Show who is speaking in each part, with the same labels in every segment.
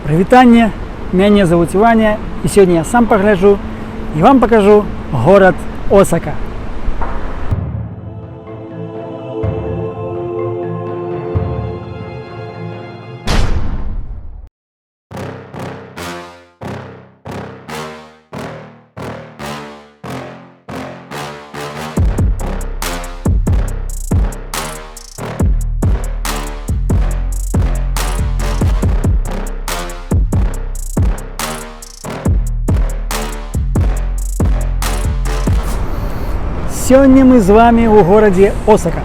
Speaker 1: Прывітанне, мяне завуць Ваня, і сёння я сам пагляджу і вам пакажу горад Осака. Сёння мы з вами ў горадзе Осака.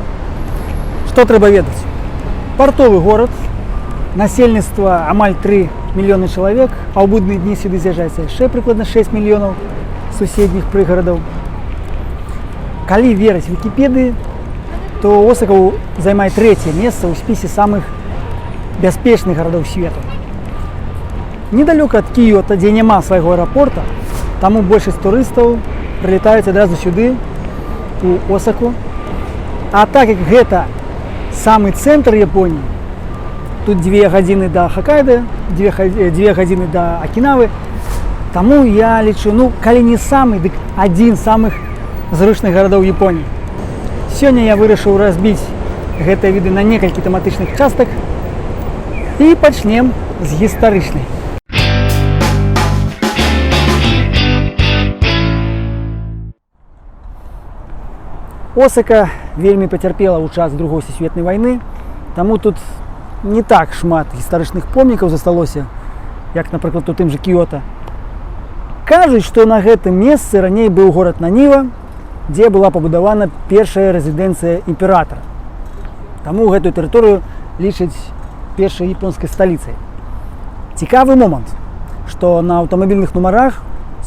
Speaker 1: Што трэба ведаць? Партовы горад, насельніцтва амаль 3 мільёны чалавек, а ў будныя дні сюды з'язджаецца яшчэ прыкладна 6 мільёнаў суседніх прыгарадаў. Калі верыць Вікіпедыі, то Осака займае 3-е месца ў спісе самых бяспечных гарадоў свету. Недалёка ад Кіёта, дзе няма свайго аэрапорта, таму большасць турыстаў прылетаюць адразу сюды, у Осаку. А так як гэта самы цэнтр Японіі, тут 2 гадзіны да Хоккайдо, 2 гадзіны да Акінавы, таму я лічу, калі не самы, дык адзін з самых зручных гарадоў Японіі. Сёння я вырашыў разбіць гэтыя віды на некалькі тэматычных частак і пачнем з гістарычнай. Осака вельмі пацярпела ў час Другой сусветнай вайны, таму тут не так шмат гістарычных помнікаў засталося, як, напрыклад, у тым жа Кіёта. Кажуць, што на гэтым месцы раней быў горад Наніва, дзе была пабудавана першая рэзідэнцыя імператара. Таму гэтую тэрыторыю лічаць першай японскай сталіцай. Цікавы момант, што на аўтамабільных нумарах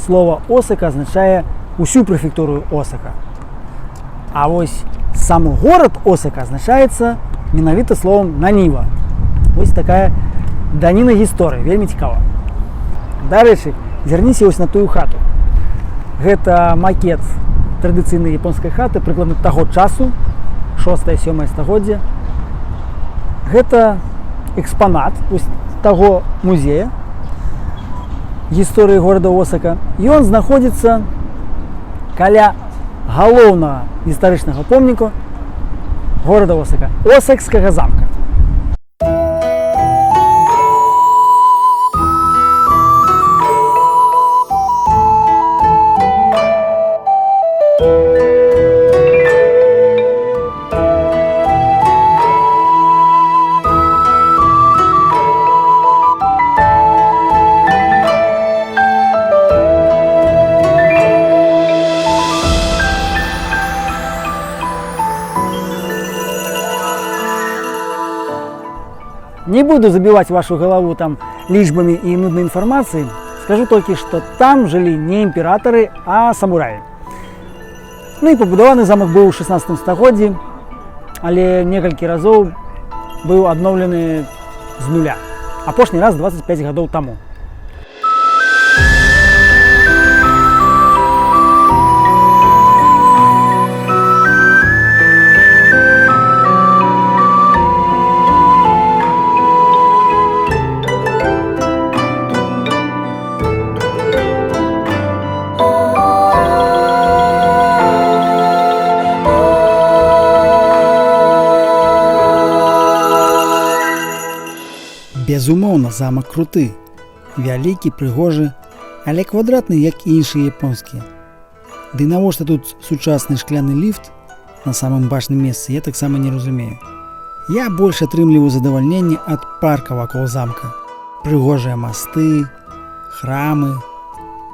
Speaker 1: слова Осака азначае усю прэфектуру Осака. А вось сам горад Осака азначаецца менавіта словам Наніва. Вось такая даніна гісторыі, вельмі цікава. Дарэчы, зірніся вось на тую хату. Гэта макет традыцыйнай японскай хаты прыкладна таго часу, 6-7 стагоддзя. Гэта экспанат вось таго музея гісторыі горада Осака. Ён знаходзіцца каля галоўнага гістарычнага помніку горада Осака, Осакскага замка. Не буду забивать вашу голову там лічбамі і нуднай інфармацыяй. Скажу толькі, што там жылі не імператары, а самураі. І пабудаваны замак быў у 16 стагоддзі, але некалькі разоў быў адноўлены з нуля. Апошні раз 25 гадоў таму. Безумоўна, замак круты, вялікі, прыгожы, але квадратны, як і іншыя японскія. Ды навошта тут сучасны шкляны ліфт на самым бачным месцы, я таксама не разумею. Я больш атрымліваю задавальненне ад парка вакол замка. Прыгожыя масты, храмы,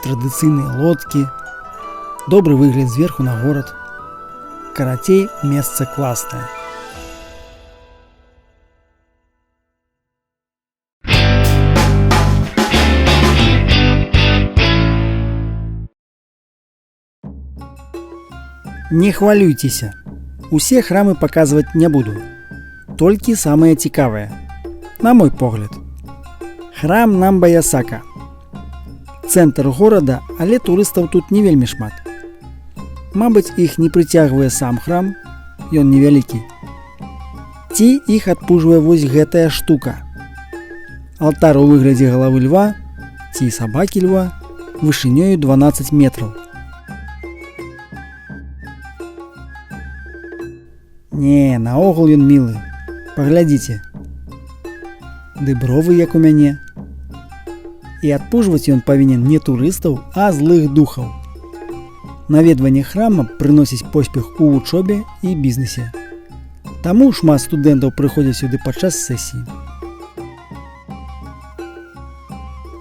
Speaker 1: традыцыйныя лодкі, добры выгляд зверху на горад. Карацей, месца класнае. Не хвалюйцеся, усе храмы паказваць не буду, толькі самыя цікавыя, на мой погляд. Храм Намба-Ясака. Цэнтр горада, але турыстаў тут не вельмі шмат. Мабыць, іх не прыцягвае сам храм, ён невялікі. Ці іх адпужвае вось гэтая штука. Алтар у выглядзе галавы льва ці сабакі льва вышынёю 12 метраў. Не, наогул ён мілы. Паглядзіце. Ды бровы як у мяне. І адпужваць ён павінен не турыстаў, а злых духаў. Наведванне храма прыносіць поспех у вучобе і бізнесе. Таму шмат студэнтаў прыходзяць сюды падчас сесіі.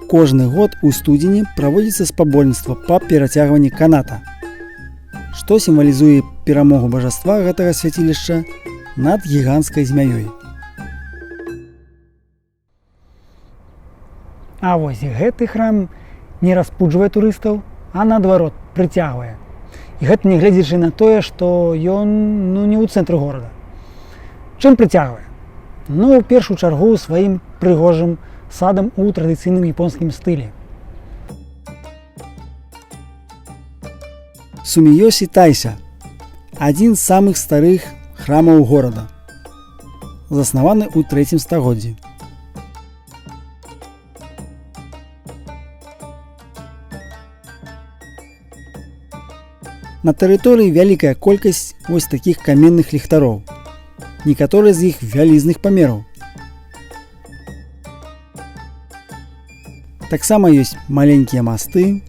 Speaker 1: Кожны год у студзені праводзіцца спаборніцтва па перацягванні каната, што сімвалізуе перамогу бажаства гэтага свяцілішча над гіганцкай змяёй. А вось гэты храм не распуджвае турыстаў, а наадварот прыцягвае. І гэта нягледзячы на тое, што ён не ў цэнтры горада. Чым прыцягвае? У першую чаргу сваім прыгожым садам у традыцыйным японскім стылі. Суміёсі Тайся – адзін з самых старых храмаў горада, заснаваны ў 3 стагоддзі. На тэрыторыі вялікая колькасць вось такіх каменных ліхтароў, некаторыя з іх вялізных памераў. Таксама ёсць маленькія масты,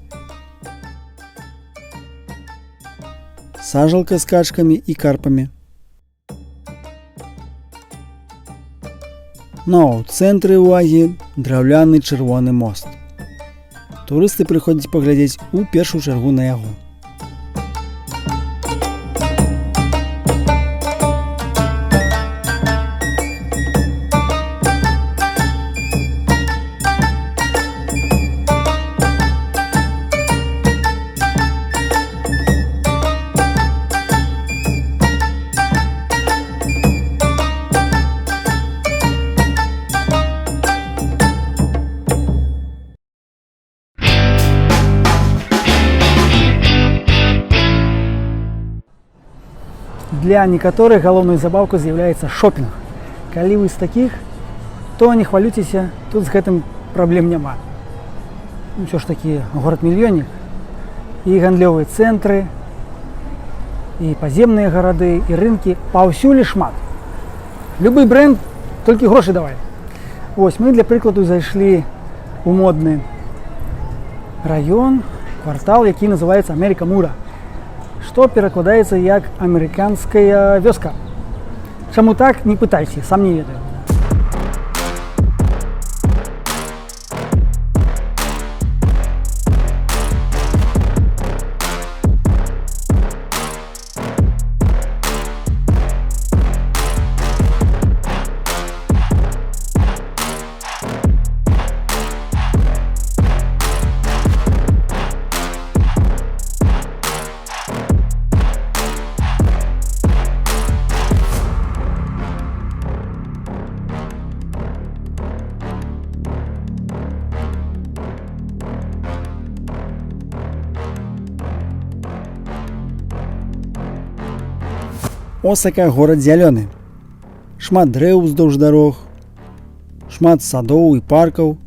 Speaker 1: сажалка з качкамі і карпамі. У цэнтры ўвагі драўляны чырвоны мост. Турысты прыходзяць паглядзець у першую чаргу на яго. Для некаторых галоўнай забаўкай з'яўляецца шопінг. Калі вы з такіх, то не хвалюйцеся, тут з гэтым праблем няма. Усё ж такі горад-мільённік, і гандлёвыя цэнтры, і паземныя гарады, і рынкі паўсюль шмат. Любы брэнд, толькі грошы давай. Вось мы для прыкладу зайшлі ў модны раён, квартал, які называецца Америка Мура, што перакладаецца як амерыканская вёска. Чаму так, не пытайся, сам не ведаю. Осака горад зялёны. Шмат дрэў уздоўж дарог, шмат садоў і паркаў,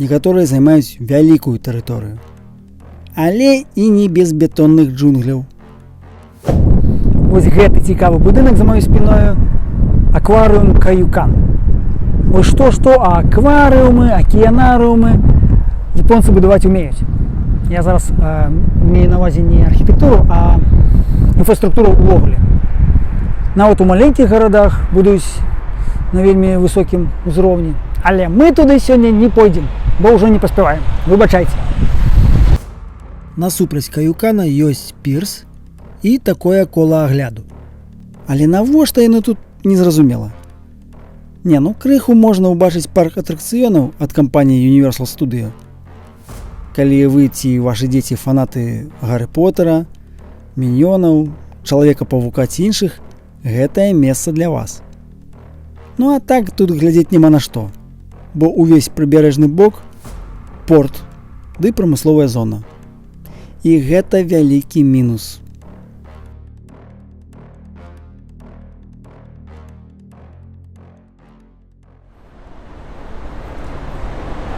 Speaker 1: некаторыя займаюць вялікую тэрыторыю. Але і не без бетонных джунгляў. Вось гэты цікавы будынак за маёй спіною – акварыум Каюкан. Вось што, а акварыумы, акіянарыумы японцы будаваць умеюць. Я зараз мею на ўвазе не архітэктуру, а інфраструктуру ўвогуле. Нават у маленькіх гарадах будуць на вельмі высокім узроўні. Але мы туды сёння не пойдзем, бо ўжо не паспяваем. Выбачайце. Насупраць Каюкана ёсць пірс і такое кола агляду. Але навошта яно тут, незразумела. Крыху можна ўбачыць парк атракцыёнаў ад кампаніі Universal Studio. Калі вы ці вашы дзеці фанаты Гарры Поттера, Міньёнаў, Чалавека-павука ці іншых, гэтае месца для вас. А так тут глядзець няма на што, бо ўвесь прыбярэжны бок – порт ды прамысловая зона. І гэта вялікі мінус.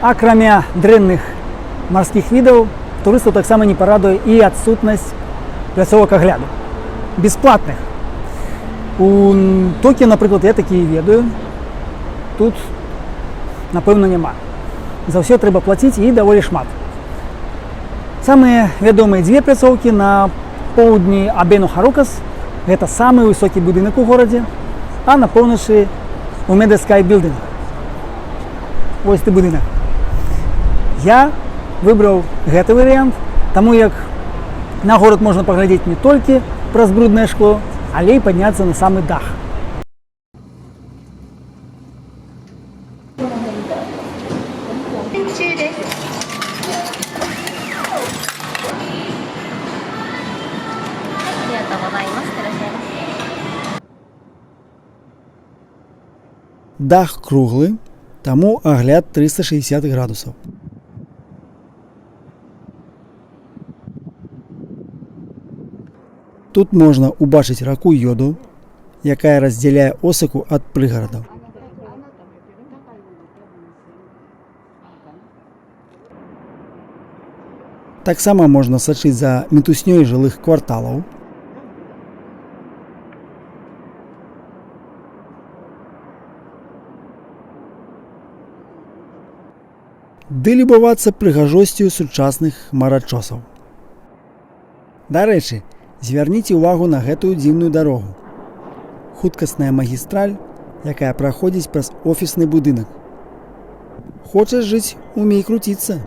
Speaker 1: Акрамя дрэнных марскіх відаў, турыстаў таксама не парадуе і адсутнасць пляцовак агляду. Бесплатных. У Токіо, напрыклад, я такія ведаю, тут, напэўна, няма. За ўсё трэба плаціць і даволі шмат. Самыя вядомыя дзве пляцоўкі на поўдні Абену-Харукас. Гэта самы высокі будынак у горадзе, а на поўначы Умеде Скай Билдинг. Вось ты будынак. Я выбраў гэты варыянт, таму як на горад можна паглядзець не толькі праз бруднае шкло, але і падняцца на самы дах. Дах круглы, таму агляд 360 градусаў. Тут можна убачыць раку Йоду, якая раздзяляе Осаку ад прыгарадаў. Таксама можна сачыць за мітуснёй жылых кварталаў. Ды любавацца прыгажосцю сучасных хмарачосаў. Дарэчы, звярніце ўвагу на гэтую дзіўную дарогу. Хуткасная магістраль, якая праходзіць праз офісны будынак. Хочаш жыць, умей круціцца.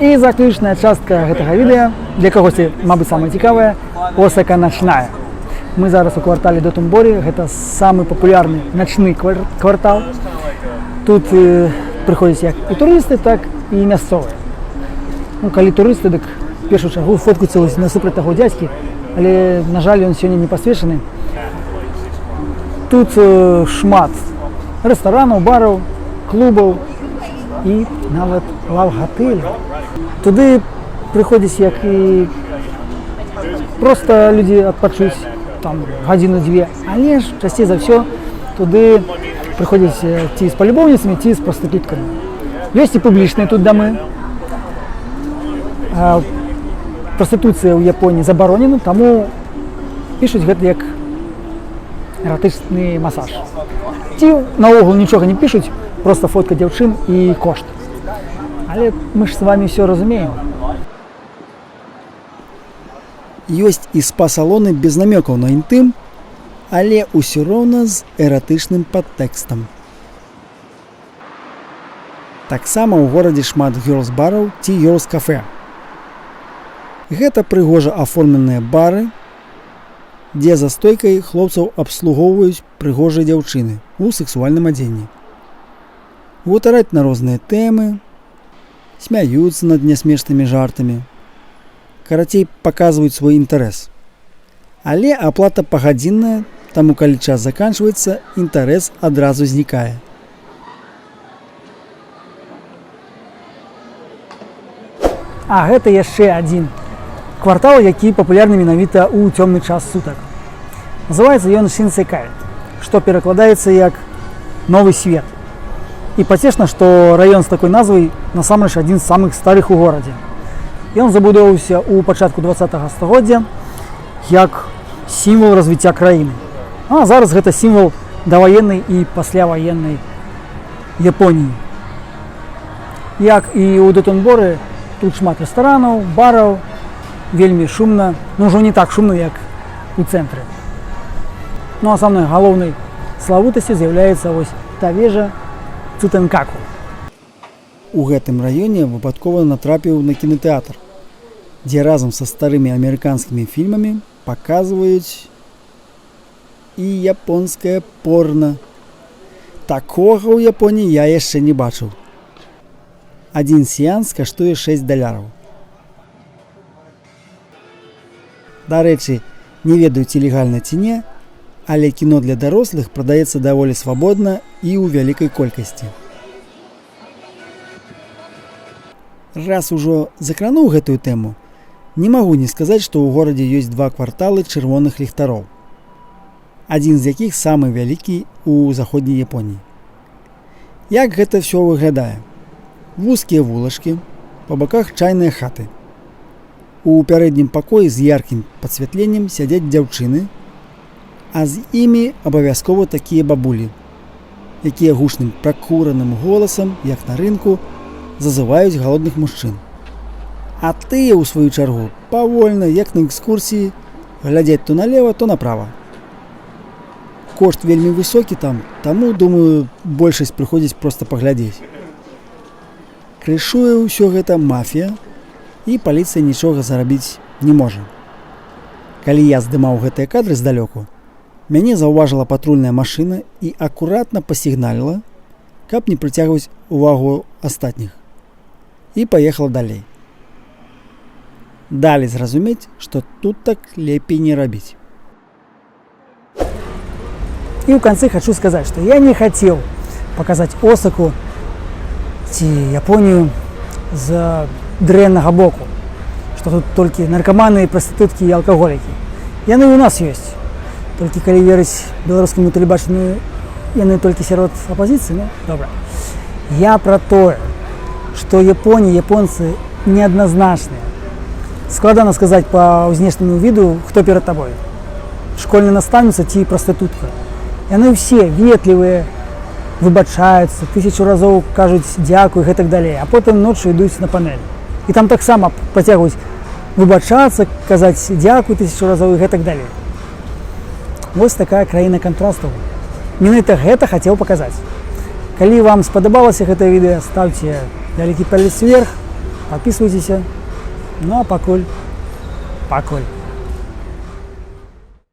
Speaker 1: І заключная частка гэтага відэа, для кагосьці, мабыць, самая цікавая, Осака начная. Мы зараз у квартале Дотонбори, гэта самы папулярны начны квартал. Тут прыходзяць як і турысты, так і мясцовыя. Ну, калі турысты, дык в першую чаргу фоткаюцца насупраць таго дзядзькі, але, на жаль, ён сёння не пасвечаны. Тут шмат рэстаранаў, бараў, клубаў і нават лав-гатэль. Туды прыходзяць як і проста людзі адпачуць там гадзіну-дзве, але ж часцей за ўсё туды прыходзяць ці з палюбоўніцамі, ці з прастытуткамі. Ёсць і публічныя тут дамы. Прастытуцыя ў Японіі забаронена, таму пішуць гэта як эратычны масаж. Ці наогул нічога не пішуць, проста фотка дзяўчын і кошт. Але мы ж з вами все разумеем. Ёсць і спа-салоны без намёкаў на інтым, але ўсё роўна з эратычным падтэкстам. Таксама ў горадзе шмат гёрлс-бараў ці гёрлс-кафе. Гэта прыгожа аформленыя бары, дзе за стойкай хлопцаў абслугоўваюць прыгожыя дзяўчыны ў сексуальным адзенні. Гутараць на розныя тэмы, смяюцца над нясмешнымі жартамі. Карацей, паказваюць свой інтарэс. Але аплата пагадзінная, таму калі час заканчваецца, інтарэс адразу знікае. А гэта яшчэ адзін квартал, які папулярны менавіта ў цёмны час сутак. Называецца ён Шинсекай, што перакладаецца як новы свет. І пацешна, што раён з такой назвай насамрэч адзін з самых старых у горадзе. Ён забудоўваўся ў пачатку 20-го стагоддзя як сімвал развіцця краіны. А зараз гэта сімвал даваеннай і пасляваеннай Японіі. Як і ў Дотонборы, тут шмат рэстаранаў, бараў, вельмі шумна, ну ўжо не так шумна, як у цэнтры. Ну а самай галоўнай славутасцю з'яўляецца вось та вежа Цутанкаку. У гэтым раёне выпадкова натрапіў на кінотэатр, дзе разам са старымі амерыканскімі фільмамі паказваюць і японскае порно. Такога ў Японіі я яшчэ не бачыў. Адзін сеанс каштуе $6. Дарэчы, не ведаю, ці легальна ці не, але кіно для дарослых прадаецца даволі свабодна і ў вялікай колькасці. Раз ужо закрануў гэтую тэму, не магу не сказаць, што ў горадзе ёсць 2 кварталы чырвоных ліхтароў, адзін з якіх самы вялікі ў заходняй Японіі. Як гэта ўсё выглядае? Вузкія вулачкі, па баках чайныя хаты. У пярэднім пакоі з яркім падсвятленнем сядзяць дзяўчыны, а з імі абавязкова такія бабулі, якія гучным пракураным голасам, як на рынку, зазываюць галодных мужчын. А тыя, у сваю чаргу, павольна, як на экскурсіі, глядзяць то налева, то направа. Кошт вельмі высокі там, таму, думаю, большасць прыходзіць проста паглядзець. Крышуе ўсё гэта мафія, і паліцыя нічога зарабіць не можа. Калі я здымаў гэтыя кадры здалёку, мяне заўважыла патрульная машына і акуратна пасігналіла, каб не прыцягваць увагу астатніх, і паехала далей. Далі зразумець, што тут так лепей не рабіць. І ў канцы хачу сказаць, што я не хацеў паказаць Осаку ці Японію з дрэннага боку, што тут толькі наркаманы, прастытуткі і алкаголікі. Яны ў нас ёсць. Толькі калі верыць беларускаму тэлебачанню, яны толькі сярод апазіцыі, ну, добра. Я пра тое, што Японія, японцы неадназначныя. Складана сказаць па знешняму віду, хто перад табой. Школьная настаўніца ці прастытутка. Яны ўсе ветлівыя, выбачаюцца, 1000 разоў кажуць дзякуй, гэтак далей, а потым ноччу ідуць на панель. І там таксама працягваюць выбачацца, казаць дзякуй 1000 разоў і гэтак далей. Вось такая краіна кантрастаў. Менавіта гэта хацеў паказаць. Калі вам спадабалася гэтае відэа, ставце вялікі палец уверх, падпісвайцеся. Ну а пакуль.